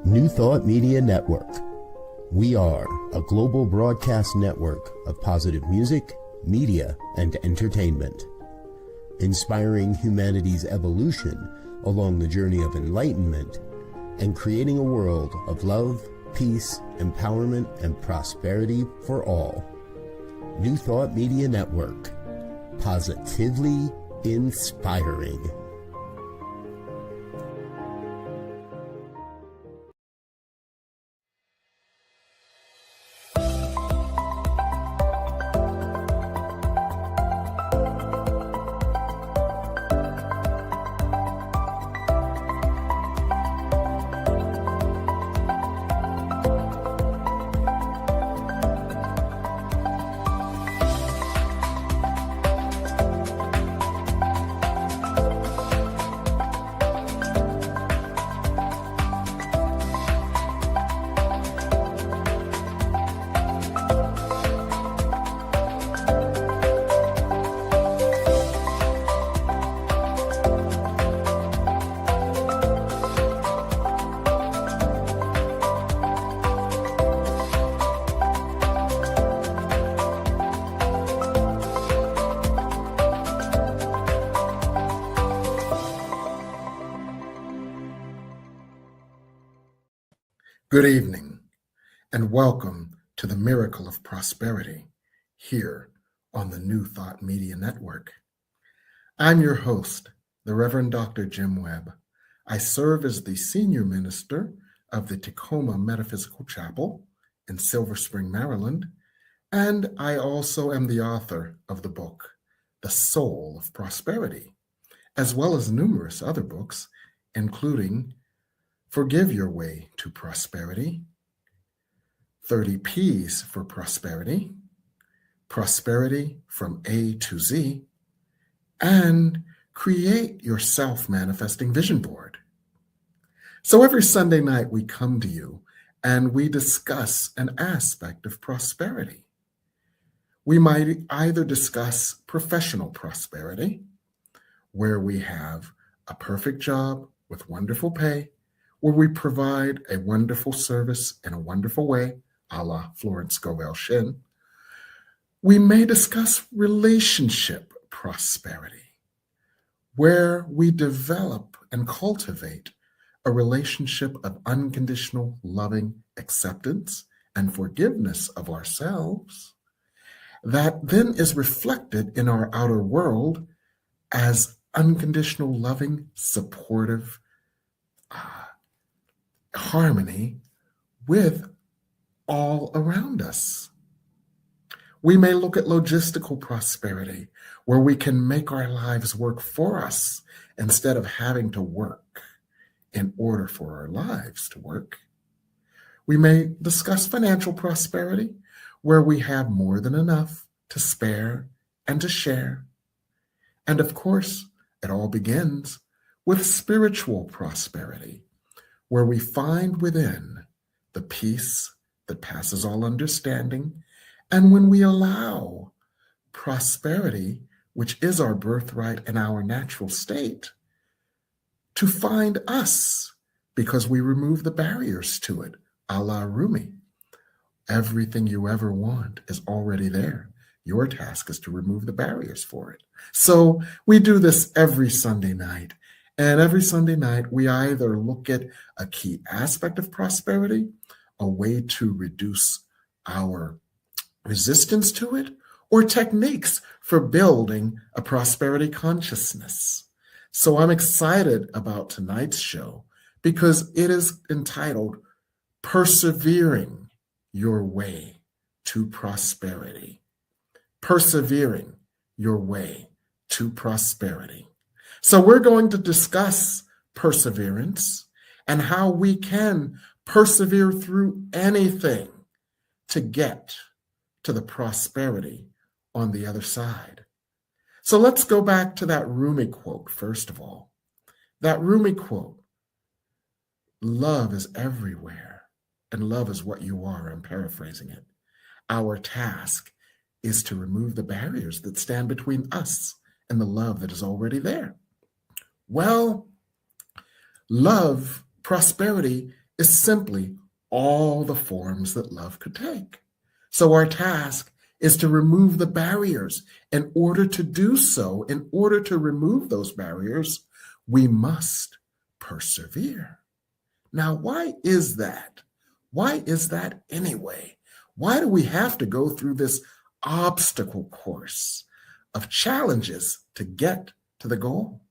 New Thought Media Network. We are a global broadcast network of positive music, media, and entertainment, inspiring humanity's evolution along the journey of enlightenment and creating a world of love, peace, empowerment, and prosperity for all. New Thought Media Network. Positively inspiring. Good evening, and welcome to the Miracle of Prosperity here on the New Thought Media Network. I'm your host, the Reverend Dr. Jim Webb. I serve as the Senior Minister of the Tacoma Metaphysical Chapel in Silver Spring, Maryland, and I also am the author of the book, The Soul of Prosperity, as well as numerous other books, including Forgive Your Way to Prosperity, 30 P's for Prosperity, Prosperity from A to Z, and Create Your Self-Manifesting Vision Board. So every Sunday night we come to you and we discuss an aspect of prosperity. We might either discuss professional prosperity, where we have a perfect job with wonderful pay, where we provide a wonderful service in a wonderful way, a la Florence Scovel Shinn. We may discuss relationship prosperity, where we develop and cultivate a relationship of unconditional loving acceptance and forgiveness of ourselves that then is reflected in our outer world as unconditional loving, supportive harmony with all around us. We may look at logistical prosperity, where we can make our lives work for us instead of having to work in order for our lives to work. We may discuss financial prosperity, where we have more than enough to spare and to share. And of course, it all begins with spiritual prosperity, where we find within the peace that passes all understanding, and when we allow prosperity, which is our birthright and our natural state, to find us, because we remove the barriers to it, a la Rumi. Everything you ever want is already there. Your task is to remove the barriers for it. So we do this every Sunday night. And every Sunday night, we either look at a key aspect of prosperity, a way to reduce our resistance to it, or techniques for building a prosperity consciousness. So I'm excited about tonight's show because it is entitled Persevering Your Way to Prosperity. Persevering Your Way to Prosperity. So we're going to discuss perseverance and how we can persevere through anything to get to the prosperity on the other side. So let's go back to that Rumi quote, first of all. That Rumi quote, love is everywhere, and love is what you are. I'm paraphrasing it. Our task is to remove the barriers that stand between us and the love that is already there. Well, love, prosperity is simply all the forms that love could take. So our task is to remove the barriers. In order to do so, in order to remove those barriers, we must persevere. Now, why is that? Why is that anyway? Why do we have to go through this obstacle course of challenges to get to the goal?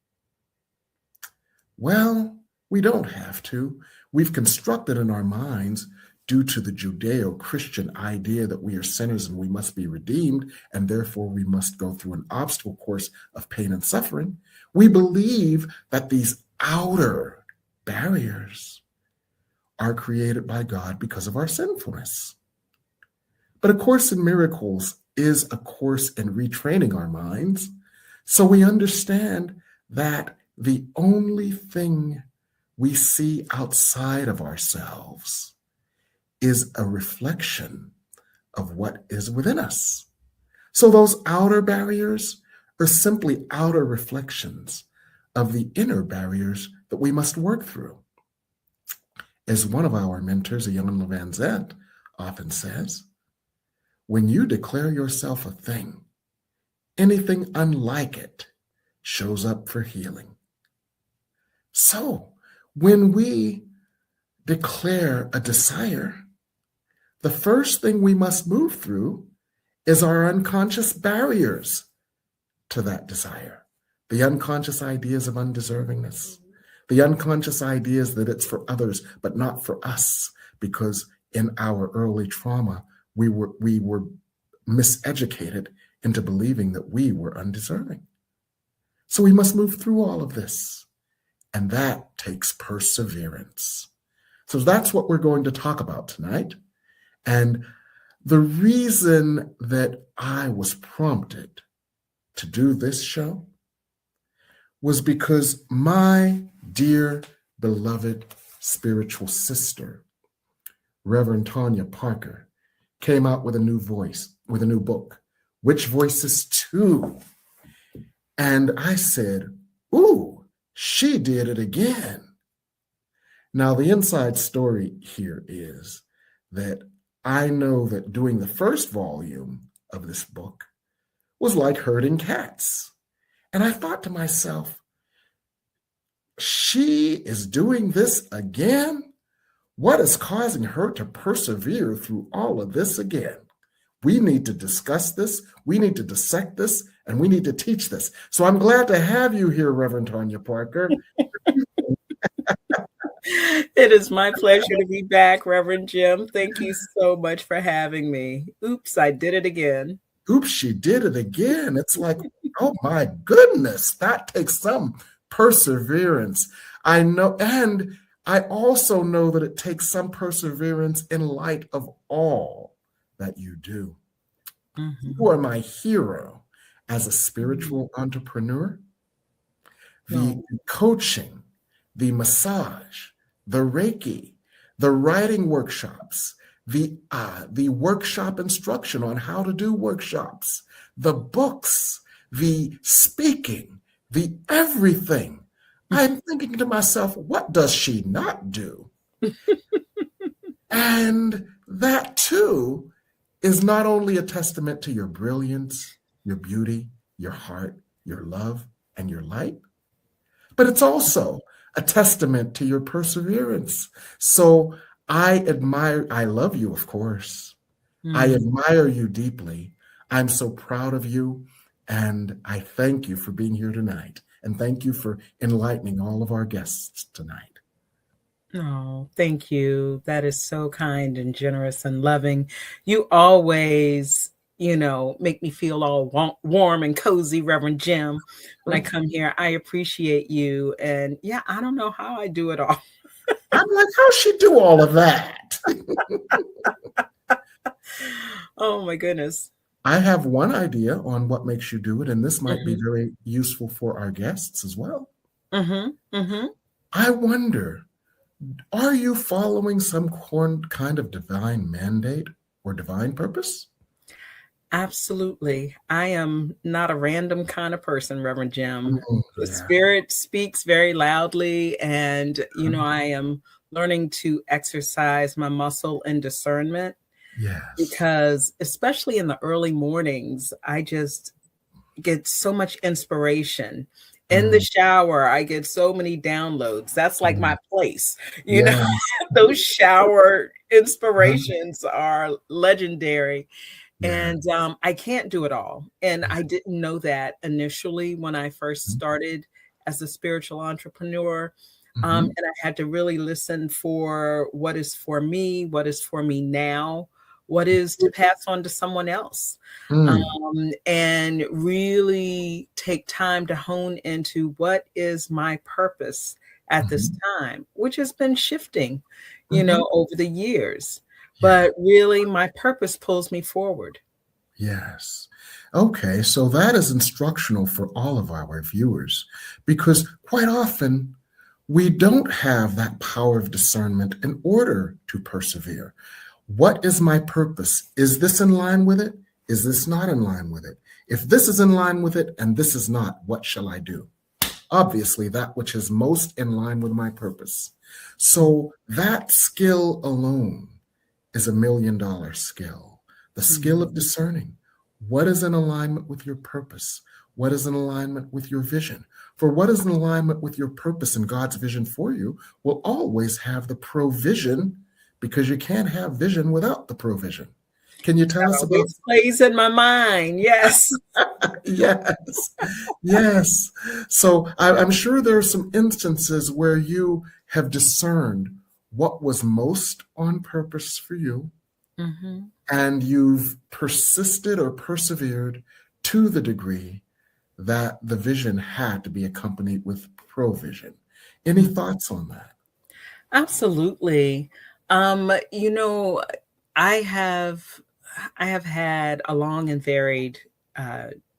Well, we don't have to. We've constructed in our minds, due to the Judeo-Christian idea that we are sinners and we must be redeemed, and therefore we must go through an obstacle course of pain and suffering. We believe that these outer barriers are created by God because of our sinfulness. But A Course in Miracles is a course in retraining our minds, so we understand that the only thing we see outside of ourselves is a reflection of what is within us. So those outer barriers are simply outer reflections of the inner barriers that we must work through. As one of our mentors, a young Van Zandt, often says, when you declare yourself a thing, anything unlike it shows up for healing. So when we declare a desire, the first thing we must move through is our unconscious barriers to that desire. The unconscious ideas of undeservingness, the unconscious ideas that it's for others, but not for us, because in our early trauma, we were miseducated into believing that we were undeserving. So we must move through all of this, and that takes perseverance. So that's what we're going to talk about tonight. And the reason that I was prompted to do this show was because my dear, beloved spiritual sister, Reverend Tonya Parker, came out with a new book, Which Voices To? And I said, ooh, she did it again. Now, the inside story here is that I know that doing the first volume of this book was like herding cats. And I thought to myself, she is doing this again? What is causing her to persevere through all of this again? We need to discuss this, we need to dissect this, and we need to teach this. So I'm glad to have you here, Reverend Tonya Parker. It is my pleasure to be back, Reverend Jim. Thank you so much for having me. Oops, I did it again. Oops, she did it again. It's like, oh my goodness, that takes some perseverance. I know, and I also know that it takes some perseverance in light of all that you do. Mm-hmm. You are my hero as a spiritual entrepreneur. The coaching, the massage, the Reiki, the writing workshops, the workshop instruction on how to do workshops, the books, the speaking, the everything. I'm thinking to myself, what does she not do? And that too is not only a testament to your brilliance, your beauty, your heart, your love, and your light, but it's also a testament to your perseverance. So I love you, of course. I admire you deeply. I'm so proud of you. And I thank you for being here tonight. And thank you for enlightening all of our guests tonight. Oh, thank you. That is so kind and generous and loving. You always, make me feel all warm and cozy, Reverend Jim, when I come here. I appreciate you. And yeah, I don't know how I do it all. I'm like, how's she do all of that? Oh, my goodness. I have one idea on what makes you do it, and this might be very useful for our guests as well. I wonder, are you following some kind of divine mandate or divine purpose? Absolutely. I am not a random kind of person, Reverend Jim. The Spirit speaks very loudly, and, I am learning to exercise my muscle and discernment, Yes. because especially in the early mornings, I just get so much inspiration. In the shower, I get so many downloads. That's like my place. You know, Yes. those shower inspirations are legendary. Yeah. And I can't do it all. And I didn't know that initially when I first started as a spiritual entrepreneur. And I had to really listen for what is for me, what is for me now, what is to pass on to someone else. And really take time to hone into what is my purpose at this time, which has been shifting, you know, over the years. But really, my purpose pulls me forward. Yes. Okay, so that is instructional for all of our viewers, because quite often we don't have that power of discernment in order to persevere. What is my purpose? Is this in line with it? Is this not in line with it? If this is in line with it and this is not, what shall I do? Obviously, that which is most in line with my purpose. So that skill alone is $1 million skill. The skill of discerning what is in alignment with your purpose, what is in alignment with your vision. For what is in alignment with your purpose and God's vision for you will always have the provision, because you can't have vision without the provision. Can you tell us about? It plays in my mind. Yes. Yes. So I'm sure there are some instances where you have discerned what was most on purpose for you, and you've persisted or persevered to the degree that the vision had to be accompanied with provision. Any thoughts on that? Absolutely. You know, I have had a long and varied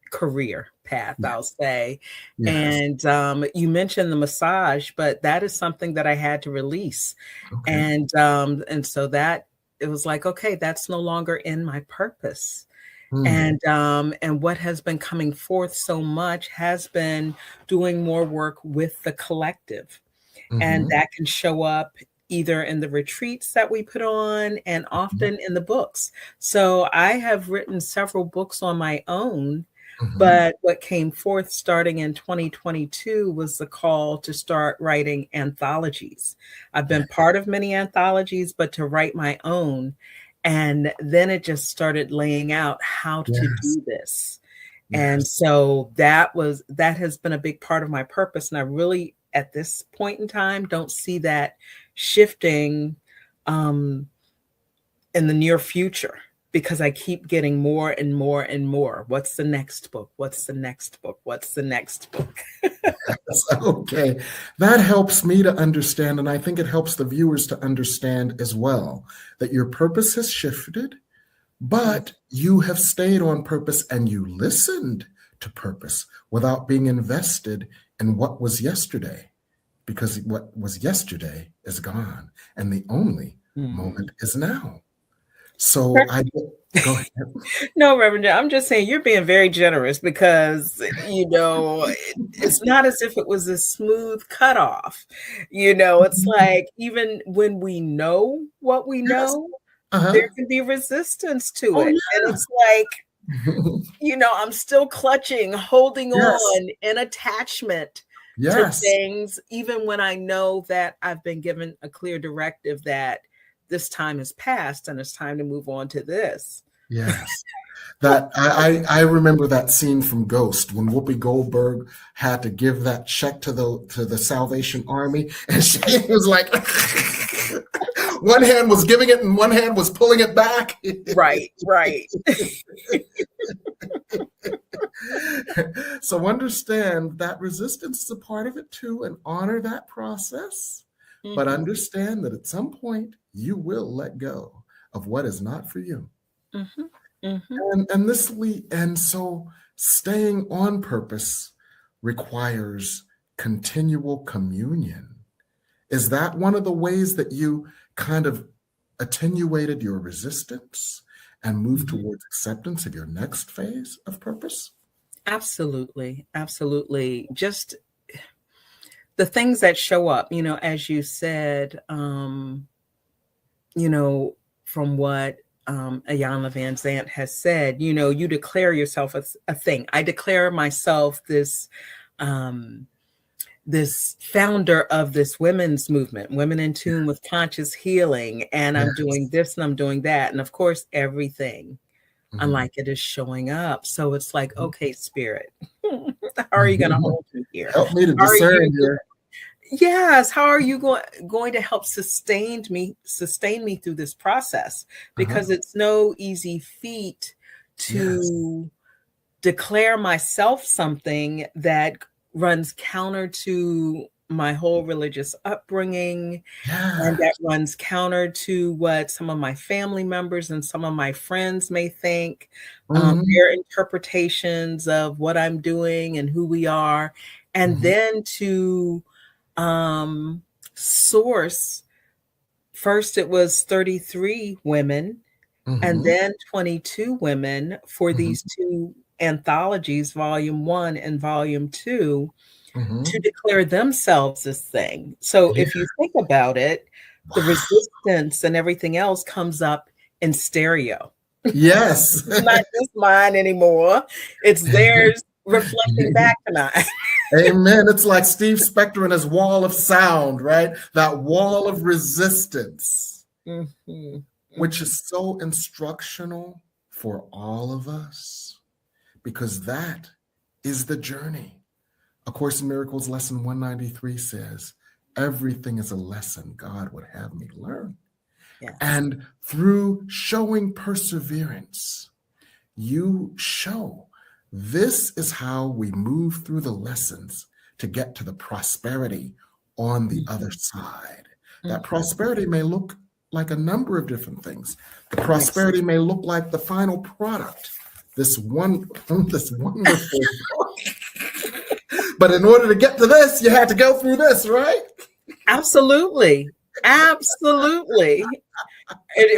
career path, I'll say. Yes. And you mentioned the massage, but that is something that I had to release. Okay. And so that it was like, okay, that's no longer in my purpose. And what has been coming forth so much has been doing more work with the collective. And that can show up either in the retreats that we put on and often in the books. So I have written several books on my own, but what came forth starting in 2022 was the call to start writing anthologies. I've been part of many anthologies, but to write my own. And then it just started laying out how to do this. And so that has been a big part of my purpose. And I really, at this point in time, don't see that shifting in the near future, because I keep getting more and more and more. What's the next book? What's the next book? What's the next book? Okay. That helps me to understand, and I think it helps the viewers to understand as well, that your purpose has shifted, but you have stayed on purpose and you listened to purpose without being invested in what was yesterday, because what was yesterday is gone and the only moment is now. So go ahead. No, Reverend, I'm just saying you're being very generous, because, you know, it's not as if it was a smooth cutoff. You know, it's like even when we know what we know, there can be resistance to it. And it's like, you know, I'm still clutching, holding on in attachment to things, even when I know that I've been given a clear directive that this time has passed and it's time to move on to this. Yes. That I remember that scene from Ghost when Whoopi Goldberg had to give that check to the Salvation Army, and she was like, one hand was giving it and one hand was pulling it back. Right. So understand that resistance is a part of it too, and honor that process. But understand that at some point you will let go of what is not for you. And so staying on purpose requires continual communion. Is that one of the ways that you kind of attenuated your resistance and moved towards acceptance of your next phase of purpose? Absolutely. Just the things that show up, as you said, from what Ayanna Van Zant has said, you declare yourself as a thing. I declare myself this founder of this women's movement, Women in Tune with Conscious Healing, and I'm doing this and I'm doing that. And of course, everything unlike it is showing up. So it's like, okay, Spirit, how are you going to hold me here? Help me to discern here. Yes. How are you going to help sustain me through this process? Because it's no easy feat to declare myself something that runs counter to my whole religious upbringing, and that runs counter to what some of my family members and some of my friends may think, their interpretations of what I'm doing and who we are, and then to source. First, it was 33 women, and then 22 women for these two anthologies, Volume 1 and Volume 2, to declare themselves this thing. So if you think about it, the resistance and everything else comes up in stereo. Yes. It's not just mine anymore. It's theirs reflecting back to mine. Amen. It's like Steve Spector and his wall of sound, right? That wall of resistance, which is so instructional for all of us, because that is the journey. A Course in Miracles lesson 193 says, everything is a lesson God would have me learn. Yeah. And through showing perseverance, you show this is how we move through the lessons to get to the prosperity on the other side. That prosperity may look like a number of different things. The prosperity may look like the final product, this wonderful book. But in order to get to this, you had to go through this, right? Absolutely. Absolutely.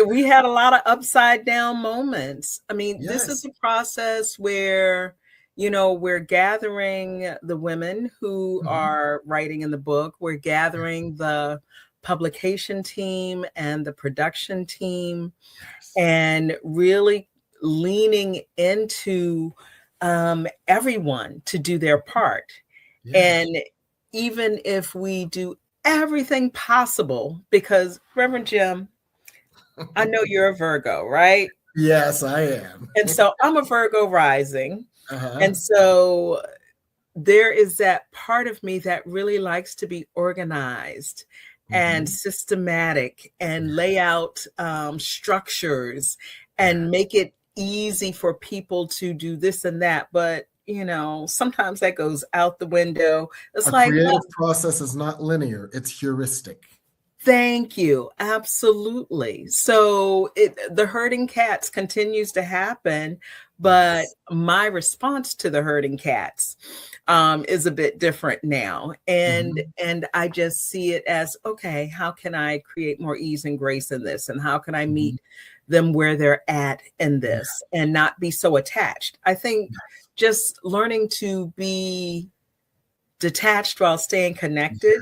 We had a lot of upside down moments. I mean, this is a process where, we're gathering the women who are writing in the book. We're gathering the publication team and the production team, and really leaning into everyone to do their part. And even if we do everything possible, because Reverend Jim, I know you're a Virgo, right? Yes, I am. And so I'm a Virgo rising. And so there is that part of me that really likes to be organized and systematic and lay out structures and make it easy for people to do this and that. But sometimes that goes out the window. It's like creative process is not linear, it's heuristic. Thank you. Absolutely. So the herding cats continues to happen, but my response to the herding cats is a bit different now. And I just see it as, okay, how can I create more ease and grace in this? And how can I meet them where they're at in this and not be so attached? I think just learning to be detached while staying connected,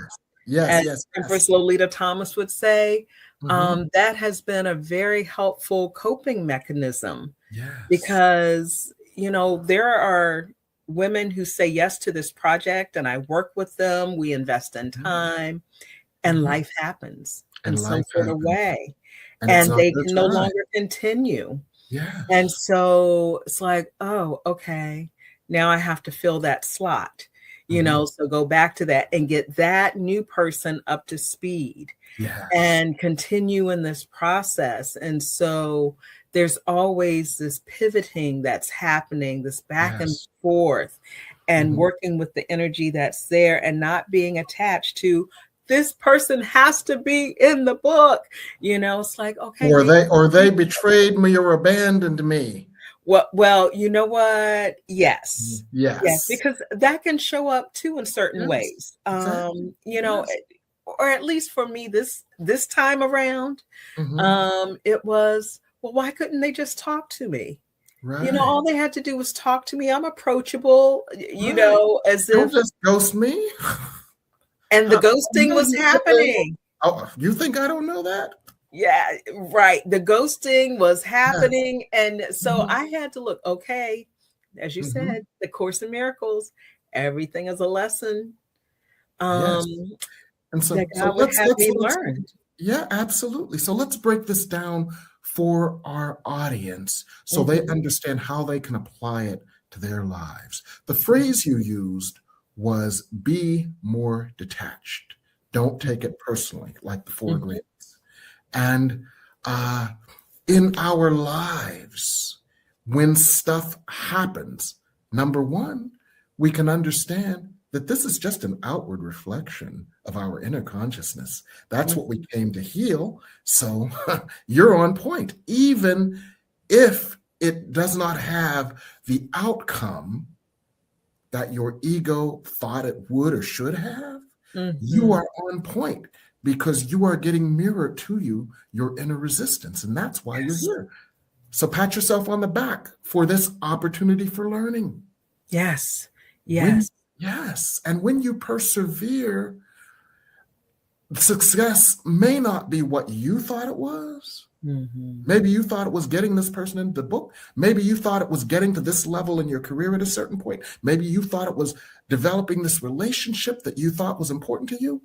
as Empress Lolita Thomas would say, that has been a very helpful coping mechanism. Because, there are women who say yes to this project, and I work with them, we invest in time, and life happens in some sort of way. And they can no longer continue. And so it's like, oh, okay, now I have to fill that slot, so go back to that and get that new person up to speed and continue in this process. And so there's always this pivoting that's happening, this back and forth, and working with the energy that's there and not being attached to this person has to be in the book. It's like, okay. Or they betrayed me or abandoned me. Well, you know what? Yes, because that can show up too in certain ways. Or at least for me, this time around, it was, well, why couldn't they just talk to me? Right. All they had to do was talk to me. I'm approachable, as if don't just ghost me. And the ghosting was happening. Oh, you think I don't know that? Yeah, right. The ghosting was happening. And so I had to look, okay, as you said, the Course in Miracles, everything is a lesson. Yes. And so, that God would have me learn. Yeah, absolutely. So let's break this down for our audience so they understand how they can apply it to their lives. The phrase you used was be more detached. Don't take it personally, like the 4 agreements. And in our lives, when stuff happens, number one, we can understand that this is just an outward reflection of our inner consciousness. That's what we came to heal. So you're on point. Even if it does not have the outcome that your ego thought it would or should have, you are on point because you are getting mirrored to you, your inner resistance. And that's why you're here. So pat yourself on the back for this opportunity for learning. Yes. Yes. And when you persevere, success may not be what you thought it was. Maybe you thought it was getting this person into the book. Maybe you thought it was getting to this level in your career at a certain point. Maybe you thought it was developing this relationship that you thought was important to you.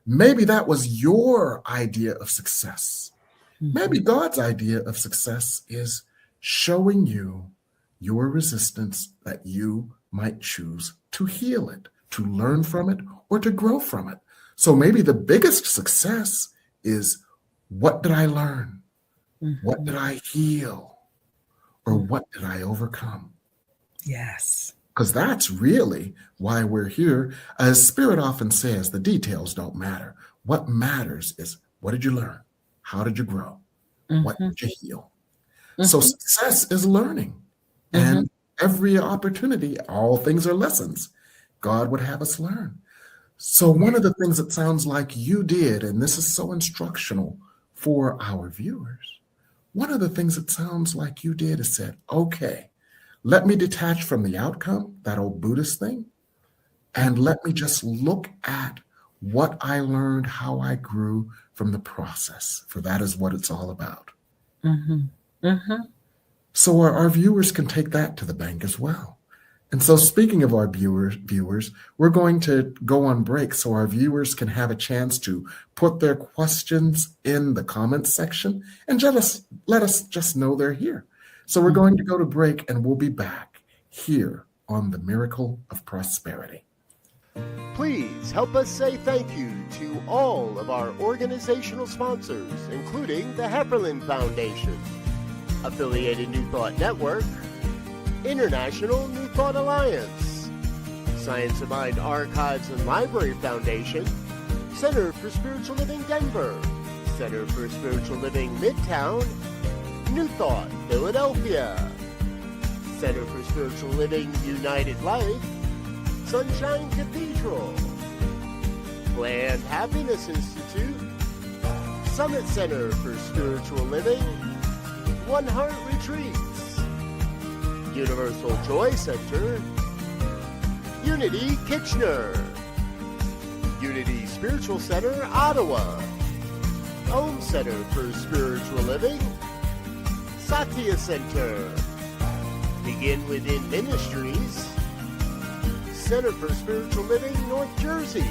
Maybe that was your idea of success. Maybe God's idea of success is showing you your resistance that you might choose to heal it, to learn from it, or to grow from it. So maybe the biggest success is, what did I learn? What did I heal? Or what did I overcome? Yes. Because that's really why we're here. As Spirit often says, the details don't matter. What matters is, what did you learn? How did you grow? What did you heal? So success is learning. And every opportunity, all things are lessons. God would have us learn. So one of the things that sounds like you did, and this is so instructional for our viewers, one of the things that sounds like you did is said, okay, let me detach from the outcome, that old Buddhist thing, and let me just look at what I learned, how I grew from the process, for that is what it's all about. So our viewers can take that to the bank as well. And so speaking of our viewers, we're going to go on break so our viewers can have a chance to put their questions in the comments section and just let us just know they're here. So we're going to go to break and we'll be back here on the Miracle of Prosperity. Please help us say thank you to all of our organizational sponsors, including the Hefferland Foundation, Affiliated New Thought Network, International New Thought Alliance, Science of Mind Archives and Library Foundation, Center for Spiritual Living Denver, Center for Spiritual Living Midtown, New Thought Philadelphia, Center for Spiritual Living United Life, Sunshine Cathedral, Planned Happiness Institute, Summit Center for Spiritual Living, One Heart Retreats, Universal Joy Center, Unity Kitchener, Unity Spiritual Center Ottawa, Home Center for Spiritual Living, Satya Center, Begin Within Ministries, Center for Spiritual Living North Jersey,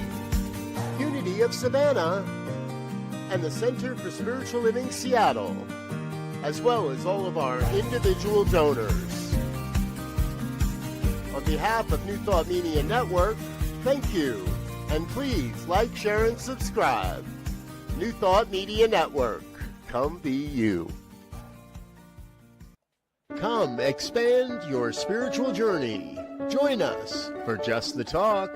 Unity of Savannah, and the Center for Spiritual Living Seattle, as well as all of our individual donors. On behalf of New Thought Media Network, thank you, and please like, share, and subscribe. New Thought Media Network, come be you. Come expand your spiritual journey. Join us for Just the Talk,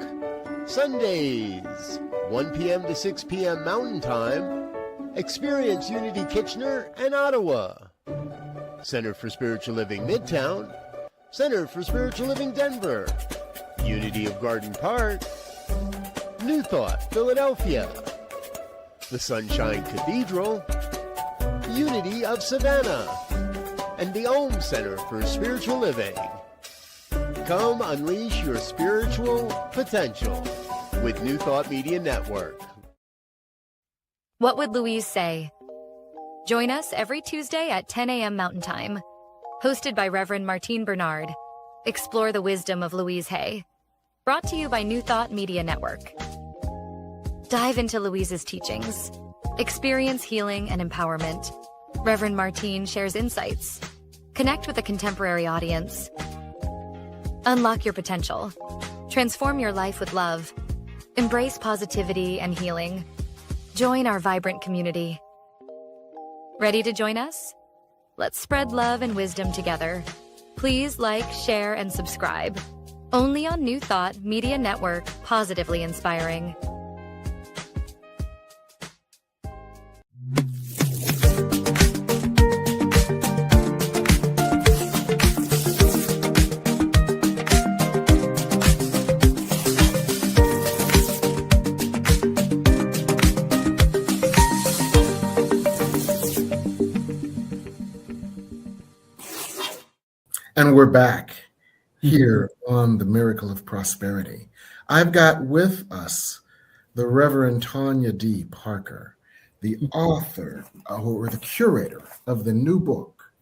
Sundays, 1 p.m. to 6 p.m. Mountain Time. Experience Unity Kitchener and Ottawa. Center for Spiritual Living Midtown, Center for Spiritual Living Denver, Unity of Garden Park, New Thought Philadelphia, the Sunshine Cathedral, Unity of Savannah, and the Om Center for Spiritual Living. Come unleash your spiritual potential. with New Thought Media Network. What would Louise say? Join us every Tuesday at 10 a.m. Mountain Time. Hosted by Reverend Martine Bernard. Explore the wisdom of Louise Hay. Brought to you by New Thought Media Network. Dive into Louise's teachings. Experience healing and empowerment. Reverend Martine shares insights. Connect with a contemporary audience. Unlock your potential. Transform your life with love. Embrace positivity and healing. Join our vibrant community. Ready to join us? Let's spread love and wisdom together. Please like, share, and subscribe. Only on New Thought Media Network, positively inspiring. And we're back here on the Miracle of Prosperity. I've got with us the Reverend Tonya D. Parker, the author or the curator of the new book,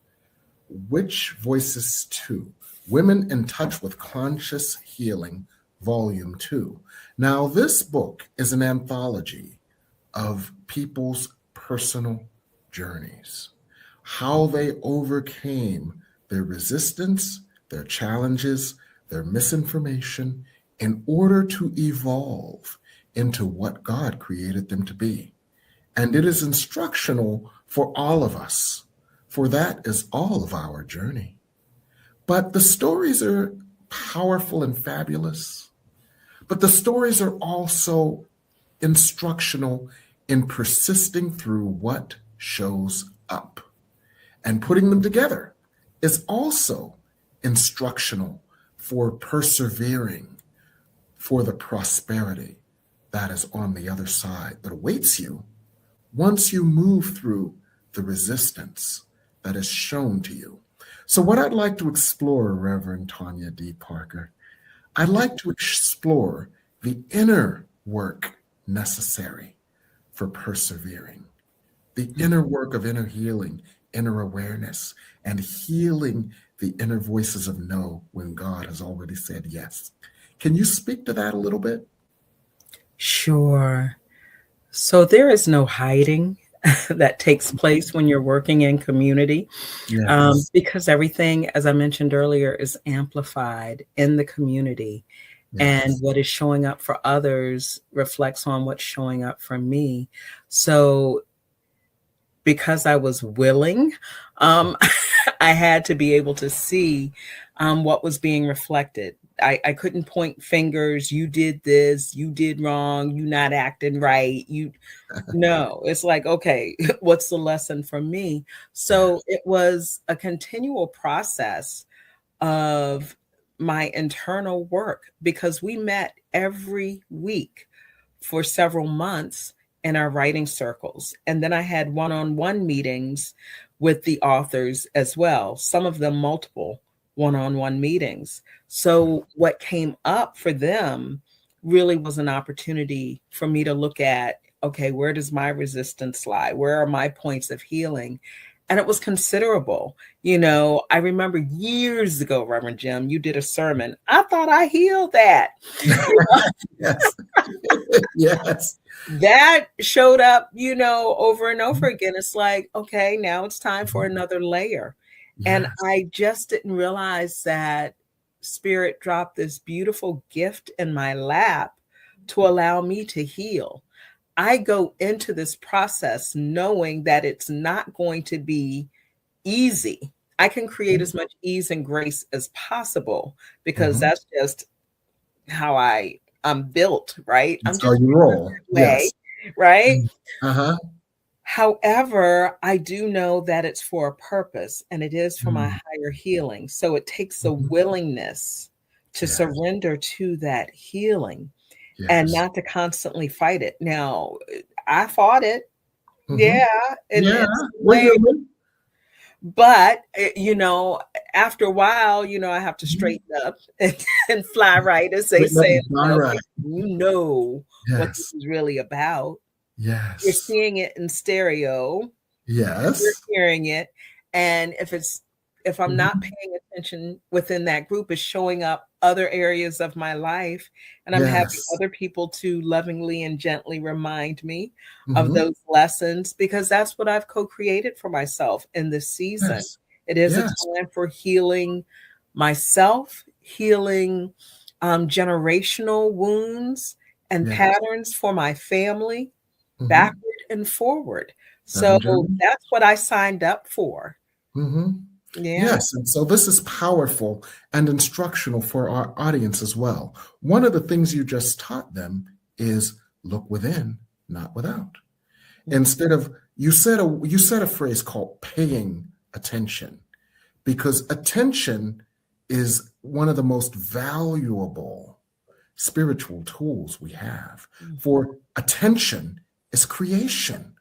Which Voices 2? Women in Touch with Conscious Healing, Volume 2. Now, this book is an anthology of people's personal journeys, how they overcame their resistance, their challenges, their misinformation, in order to evolve into what God created them to be. And it is instructional for all of us, for that is all of our journey. But the stories are powerful and fabulous, but the stories are also instructional in persisting through what shows up, and putting them together is also instructional for persevering for the prosperity that is on the other side that awaits you once you move through the resistance that is shown to you. So what I'd like to explore, Reverend Tonya D. Parker, I'd like to explore the inner work necessary for persevering, the inner work of inner healing, inner awareness, and healing the inner voices of no when God has already said yes. Can you speak to that a little bit? Sure. So there is no hiding that takes place when you're working in community, because everything, as I mentioned earlier, is amplified in the community. Yes. And what is showing up for others reflects on what's showing up for me. So because I was willing, I had to be able to see what was being reflected. I couldn't point fingers. You did this, you did wrong, you not acting right. No, it's like, okay, what's the lesson for me? So it was a continual process of my internal work, because we met every week for several months in our writing circles. And then I had one-on-one meetings with the authors as well, some of them multiple one-on-one meetings. So what came up for them really was an opportunity for me to look at, okay, where does my resistance lie? Where are my points of healing? And it was considerable. You know, I remember years ago, Reverend Jim, you did a sermon. I thought I healed that. Yes. Yes. That showed up, you know, over and over again. It's like, okay, now it's time for another layer. Yes. And I just didn't realize that Spirit dropped this beautiful gift in my lap to allow me to heal. I go into this process knowing that it's not going to be easy. I can create as much ease and grace as possible, because that's just how I'm built, right? That's how you roll. Yes. Right? Uh-huh. However, I do know that it's for a purpose, and it is for my higher healing. So it takes a willingness to surrender to that healing. Yes. And not to constantly fight it. Now, I fought it. Yeah. But, after a while, I have to straighten up and fly right, as they say. All right. You know what this Yes. is really about. You're Yes. seeing it in stereo. Yes. You're hearing it. And if I'm not paying attention within that group, it's showing up other areas of my life. And I'm having Yes. other people to lovingly and gently remind me of Mhm. those lessons, because that's what I've co-created for myself in this season. Yes. It is a Yes. time for healing myself, healing generational wounds and Yes. patterns for my family, Mhm. backward and forward. So Reverend Jeremy? that's what I signed up for. Mhm. Yeah. Yes, and so this is powerful and instructional for our audience as well. One of the things you just taught them is look within, not without. Instead of you said a phrase called paying attention, because attention is one of the most valuable spiritual tools we have. For attention is creation.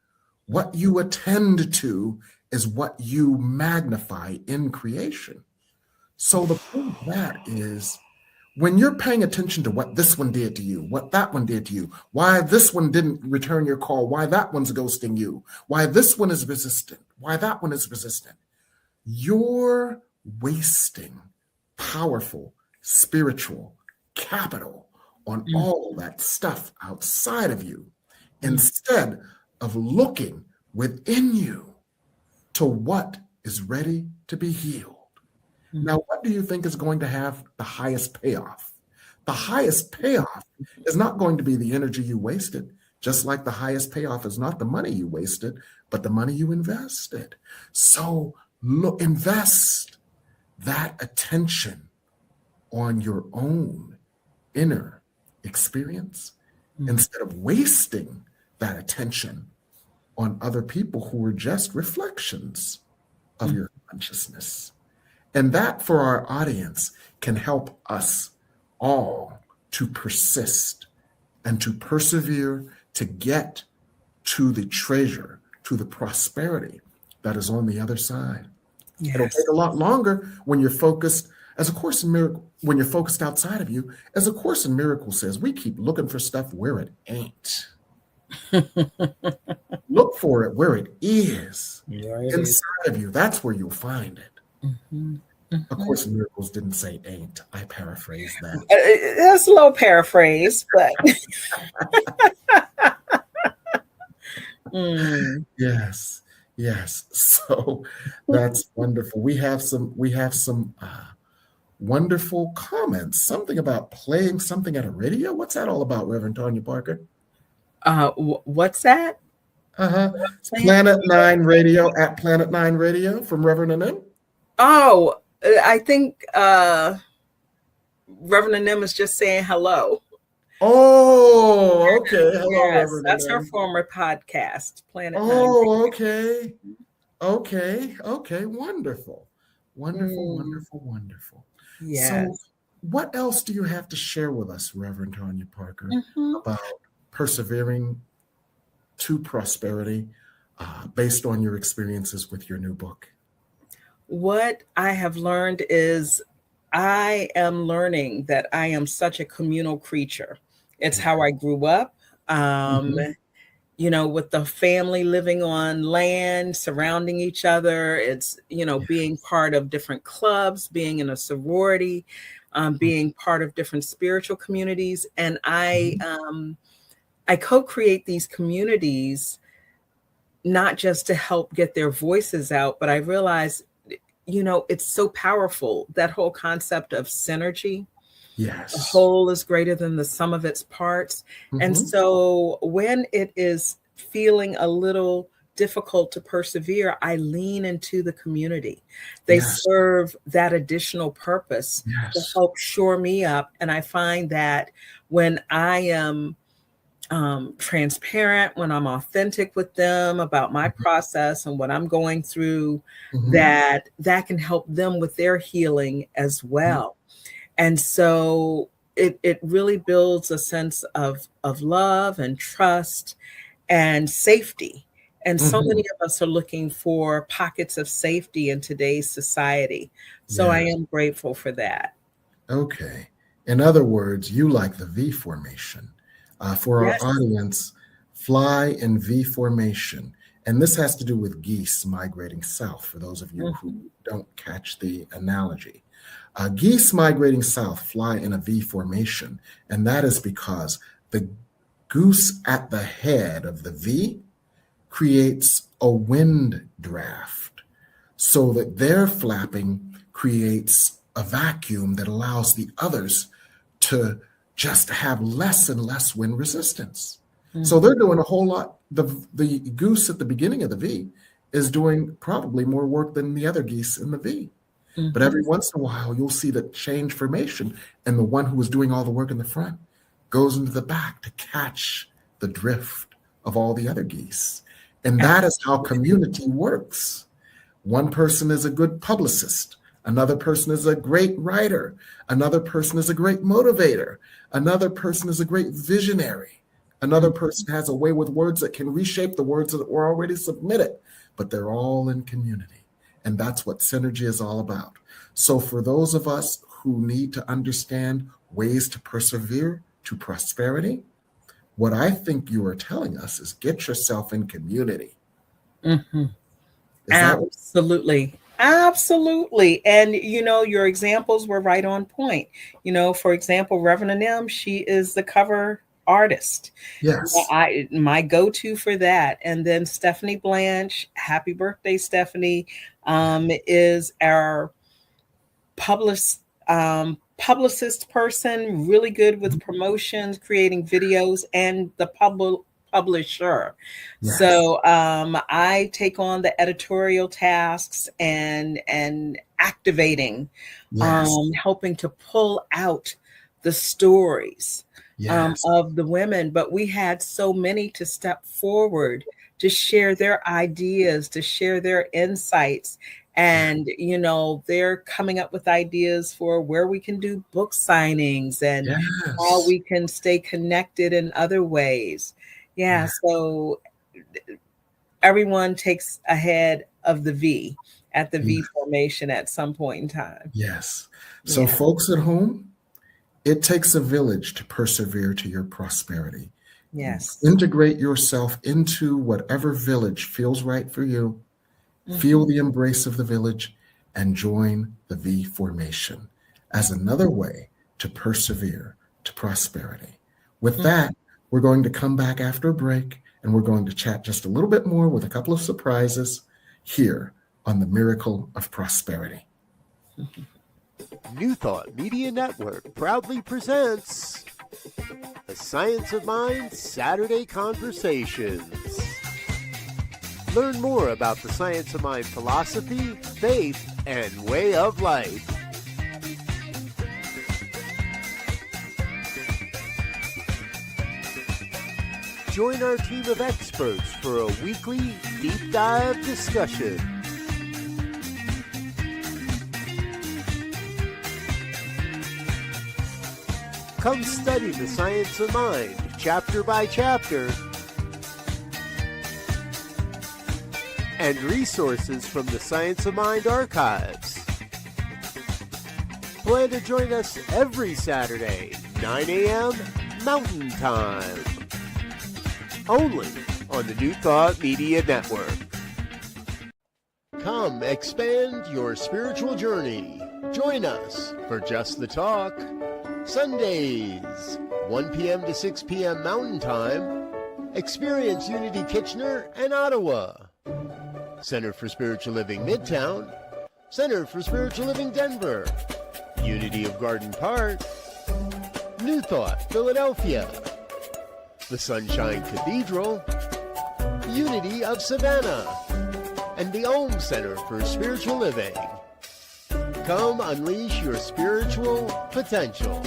What you attend to is what you magnify in creation. So the point of that is when you're paying attention to what this one did to you, what that one did to you, why this one didn't return your call, why that one's ghosting you, why this one is resistant, why that one is resistant, you're wasting powerful spiritual capital on all that stuff outside of you instead of looking within you to what is ready to be healed. Now, what do you think is going to have the highest payoff? The highest payoff is not going to be the energy you wasted, just like the highest payoff is not the money you wasted, but the money you invested. So invest that attention on your own inner experience instead of wasting that attention on other people who are just reflections of your consciousness. And that for our audience can help us all to persist and to persevere to get to the treasure, to the prosperity that is on the other side. Yes. It'll take a lot longer when you're focused, as A Course in Miracles, when you're focused outside of you. As A Course in Miracles says, we keep looking for stuff where it ain't. Look for it where it is. Inside of you. That's where you'll find it. A Course in Miracles didn't say ain't. I paraphrased that. That's a little paraphrase, but Yes, yes. So that's wonderful. We have some wonderful comments. Something about playing something at a radio. What's that all about, Reverend Tonya Parker? What's that? It's Planet 9 Radio at Planet 9 Radio from Reverend Anem. Oh, I think Reverend Anem is just saying hello. Oh, okay. Hello, yes, Reverend that's Anem. her former podcast, Planet 9. Oh, okay. Okay. Wonderful. Wonderful. Yes. So what else do you have to share with us, Reverend Tonya Parker, about persevering to prosperity based on your experiences with your new book? What I have learned is I am learning that I am such a communal creature. It's how I grew up. With the family living on land, surrounding each other. It's, being part of different clubs, being in a sorority, being part of different spiritual communities. And I co-create these communities, not just to help get their voices out, but I realize, it's so powerful, that whole concept of synergy. Yes. The whole is greater than the sum of its parts. And so when it is feeling a little difficult to persevere, I lean into the community. They serve that additional purpose to help shore me up. And I find that when I am transparent, when I'm authentic with them about my process and what I'm going through, that can help them with their healing as well. And so it really builds a sense of love and trust and safety. And so many of us are looking for pockets of safety in today's society. So I am grateful for that. Okay. In other words, you like the V formation. For our audience, fly in V formation. And this has to do with geese migrating south, for those of you who don't catch the analogy. Geese migrating south fly in a V formation, and that is because the goose at the head of the V creates a wind draft, so that their flapping creates a vacuum that allows the others to just have less and less wind resistance. So they're doing a whole lot. The goose at the beginning of the V is doing probably more work than the other geese in the V. But every once in a while, you'll see the change formation, and the one who was doing all the work in the front goes into the back to catch the drift of all the other geese. And that is how community works. One person is a good publicist. Another person is a great writer. Another person is a great motivator. Another person is a great visionary. Another person has a way with words that can reshape the words that were already submitted, but they're all in community. And that's what synergy is all about. So for those of us who need to understand ways to persevere to prosperity, what I think you are telling us is get yourself in community. Absolutely. Absolutely. And, your examples were right on point. For example, Reverend M, she is the cover artist. Yes. My go-to for that. And then Stephanie Blanche, happy birthday, Stephanie, is our publicist person, really good with promotions, creating videos, and the publisher. Yes. So I take on the editorial tasks and activating, helping to pull out the stories of the women. But we had so many to step forward to share their ideas, to share their insights. And, they're coming up with ideas for where we can do book signings and how we can stay connected in other ways. So everyone takes ahead of the V at the V formation at some point in time. Yes. So folks at home, it takes a village to persevere to your prosperity. Yes. Integrate yourself into whatever village feels right for you. Feel the embrace of the village and join the V formation as another way to persevere to prosperity. With that, we're going to come back after a break, and we're going to chat just a little bit more with a couple of surprises here on the Miracle of Prosperity. New Thought Media Network proudly presents the Science of Mind Saturday Conversations. Learn more about the Science of Mind philosophy, faith, and way of life. Join our team of experts for a weekly deep dive discussion. Come study the Science of Mind chapter by chapter, and resources from the Science of Mind archives. Plan to join us every Saturday, 9 a.m. Mountain Time. Only on the New Thought Media Network. Come expand your spiritual journey. Join us for Just the Talk. Sundays, 1 p.m. to 6 p.m. Mountain Time. Experience Unity Kitchener and Ottawa. Center for Spiritual Living Midtown, Center for Spiritual Living Denver, Unity of Garden Park, New Thought Philadelphia, the Sunshine Cathedral, Unity of Savannah, and the Om Center for Spiritual Living. Come unleash your spiritual potential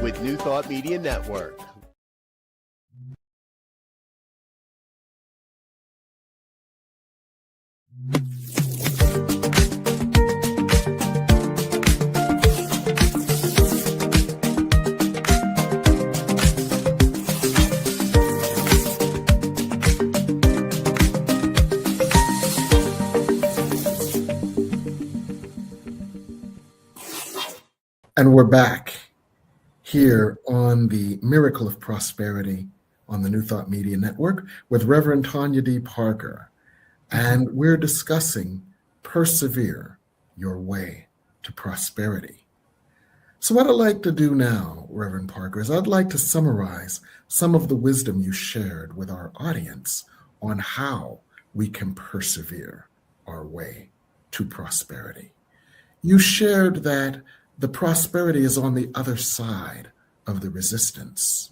with New Thought Media Network. And we're back here on the Miracle of Prosperity on the New Thought Media Network with Reverend Tonya D. Parker. And we're discussing Persevere, Your Way to Prosperity. So what I'd like to do now, Reverend Parker, is I'd like to summarize some of the wisdom you shared with our audience on how we can persevere our way to prosperity. You shared that the prosperity is on the other side of the resistance.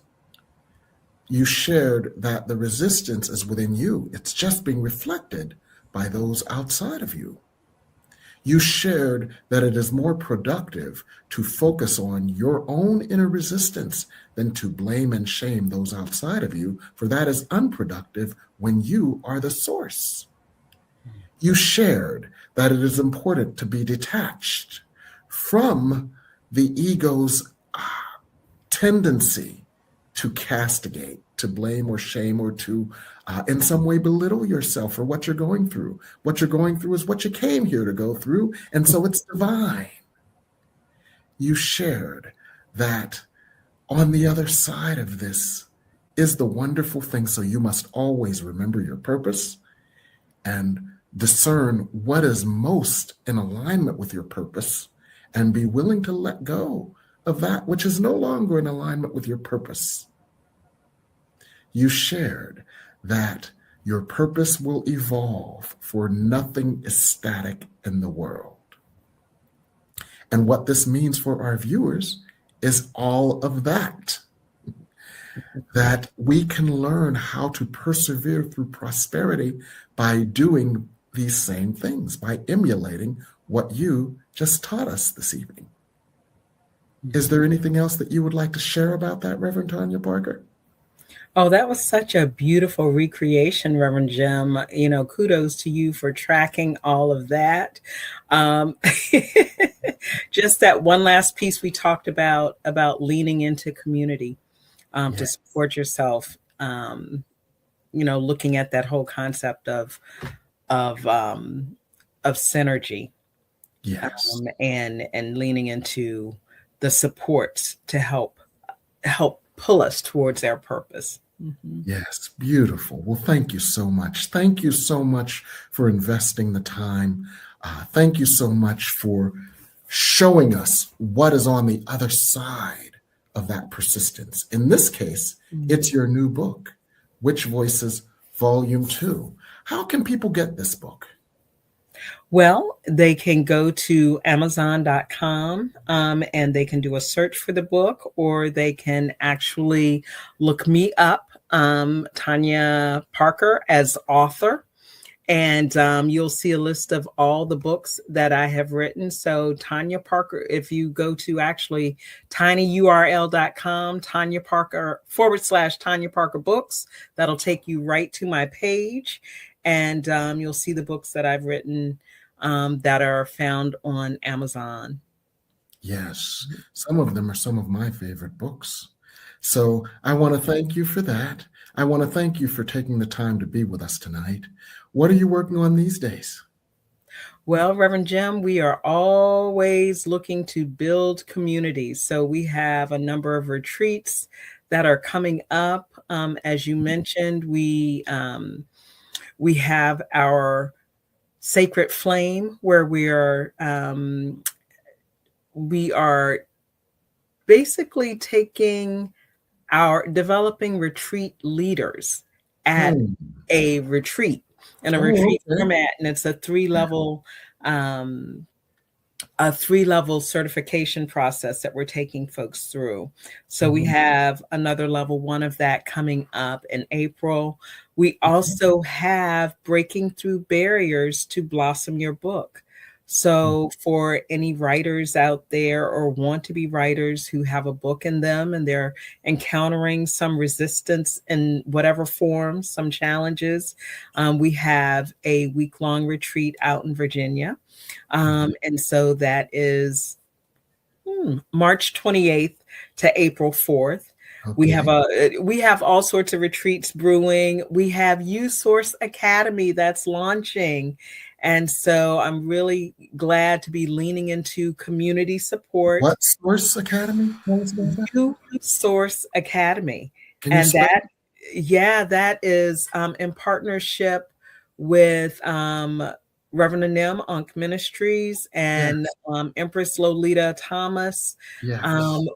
You shared that the resistance is within you. It's just being reflected by those outside of you. You shared that it is more productive to focus on your own inner resistance than to blame and shame those outside of you, for that is unproductive when you are the source. You shared that it is important to be detached from the ego's tendency to castigate, to blame or shame, or to in some way belittle yourself for what you're going through. What you're going through is what you came here to go through, and so it's divine. You shared that on the other side of this is the wonderful thing, so you must always remember your purpose and discern what is most in alignment with your purpose and be willing to let go of that which is no longer in alignment with your purpose. You shared that your purpose will evolve, for nothing is static in the world. And what this means for our viewers is all of that. That we can learn how to persevere through prosperity by doing these same things, by emulating what you just taught us this evening. Is there anything else that you would like to share about that, Reverend Tonya Parker? Oh, that was such a beautiful recreation, Reverend Jim. You know, kudos to you for tracking all of that. Just that one last piece we talked about leaning into community to support yourself. You know, looking at that whole concept of synergy, Yes, and leaning into the supports to help pull us towards our purpose. Mm-hmm. Yes, beautiful. Well, thank you so much. Thank you so much for investing the time. Thank you so much for showing us what is on the other side of that persistence. In this case, it's your new book, Witch Voices, Volume 2. How can people get this book? Well, they can go to Amazon.com and they can do a search for the book, or they can actually look me up, Tonya Parker, as author. And you'll see a list of all the books that I have written. So Tonya Parker, if you go to actually tinyurl.com, Tonya Parker / Tonya Parker books, that'll take you right to my page. And you'll see the books that I've written that are found on Amazon. Yes, some of them are some of my favorite books. So I want to thank you for that. I want to thank you for taking the time to be with us tonight. What are you working on these days? Well, Reverend Jim, we are always looking to build communities. So we have a number of retreats that are coming up. As you mentioned, we have our Sacred Flame, where we are basically developing retreat leaders at a retreat in a retreat format, and it's a three-level certification process that we're taking folks through. So we have another level 1 of that coming up in April. We also have Breaking Through Barriers to Blossom Your Book. So for any writers out there or want to be writers who have a book in them and they're encountering some resistance in whatever form, some challenges, we have a week-long retreat out in Virginia. And so that is March 28th to April 4th. Okay. We have all sorts of retreats brewing. We have U Source Academy that's launching. And so I'm really glad to be leaning into community support. What Source Academy? Tell us about that. New Source Academy. Can you And spell it? that is in partnership with Reverend Anem Ankh Ministries and Empress Lolita Thomas Yes.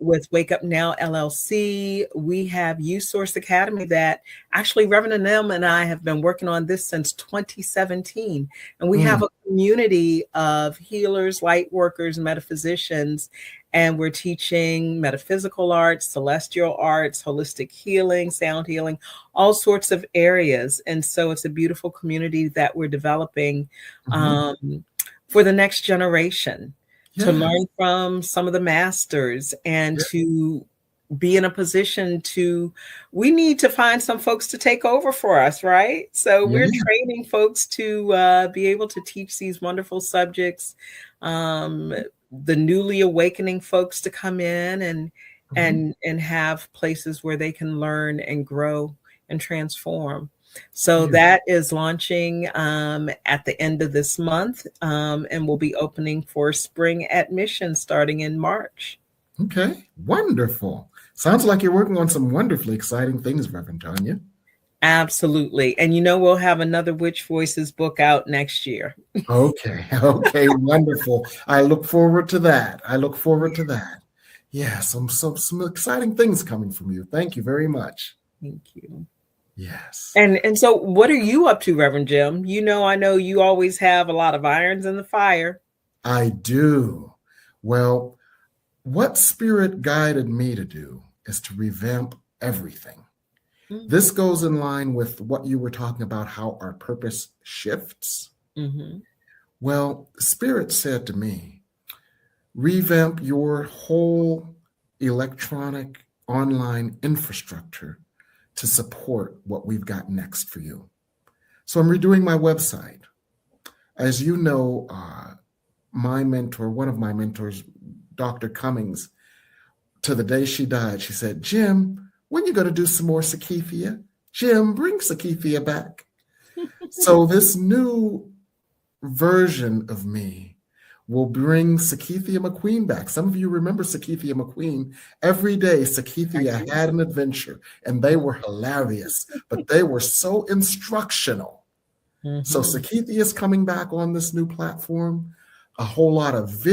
with Wake Up Now LLC. We have U-Source Academy that actually Reverend Anem and I have been working on this since 2017. And we have a community of healers, light workers, metaphysicians, and we're teaching metaphysical arts, celestial arts, holistic healing, sound healing, all sorts of areas. And so it's a beautiful community that we're developing for the next generation to learn from some of the masters and to be in a position we need to find some folks to take over for us, right? So we're training folks to be able to teach these wonderful subjects, the newly awakening folks to come in and have places where they can learn and grow and transform. So that is launching at the end of this month and will be opening for spring admission starting in March. Okay, wonderful. Sounds like you're working on some wonderfully exciting things, Reverend Tonya. Absolutely. And we'll have another Witch Voices book out next year. Okay, wonderful. I look forward to that. Yes, some exciting things coming from you. Thank you very much. Thank you. Yes. And so what are you up to, Reverend Jim? I know you always have a lot of irons in the fire. I do. Well, what Spirit guided me to do is to revamp everything. This goes in line with what you were talking about, how our purpose shifts. Well, Spirit said to me, revamp your whole electronic online infrastructure to support what we've got next for you. So I'm redoing my website. As you know, my mentor, one of my mentors, Dr. Cummings, to the day she died, she said, Jim, when you going to do some more Sakithia? Jim, bring Sakithia back. So this new version of me will bring Sakithia McQueen back. Some of you remember Sakithia McQueen. Every day, Sakithia had an adventure, and they were hilarious, but they were so instructional. So Sakithia is coming back on this new platform. A whole lot of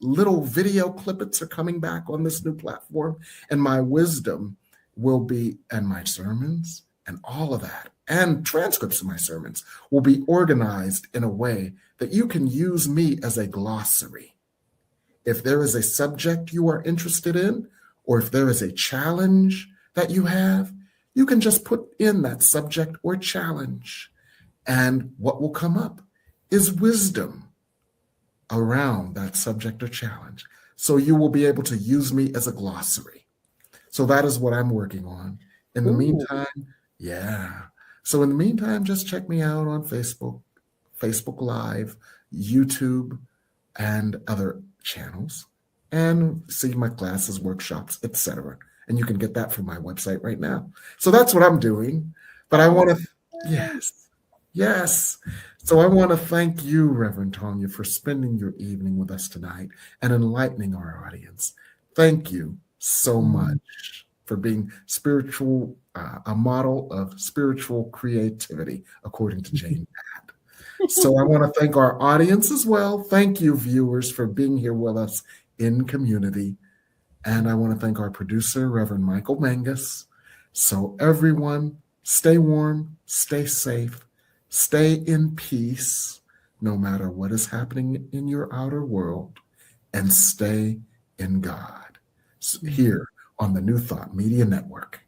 little video clippets are coming back on this new platform, and my wisdom will be, and my sermons and all of that, and transcripts of my sermons will be organized in a way that you can use me as a glossary. If there is a subject you are interested in, or if there is a challenge that you have, you can just put in that subject or challenge, and what will come up is wisdom around that subject or challenge. So you will be able to use me as a glossary. So that is what I'm working on. In the meantime, So in the meantime, just check me out on Facebook Live, YouTube, and other channels, and see my classes, workshops, etc. And you can get that from my website right now. So that's what I'm doing. But I want to, yes. So I want to thank you, Reverend Tonya, for spending your evening with us tonight and enlightening our audience. Thank you so much for being spiritual, a model of spiritual creativity, according to Jane Pat. So I want to thank our audience as well. Thank you, viewers, for being here with us in community. And I want to thank our producer, Reverend Michael Mangus. So everyone, stay warm, stay safe, stay in peace, no matter what is happening in your outer world, and stay in God. Here on the New Thought Media Network.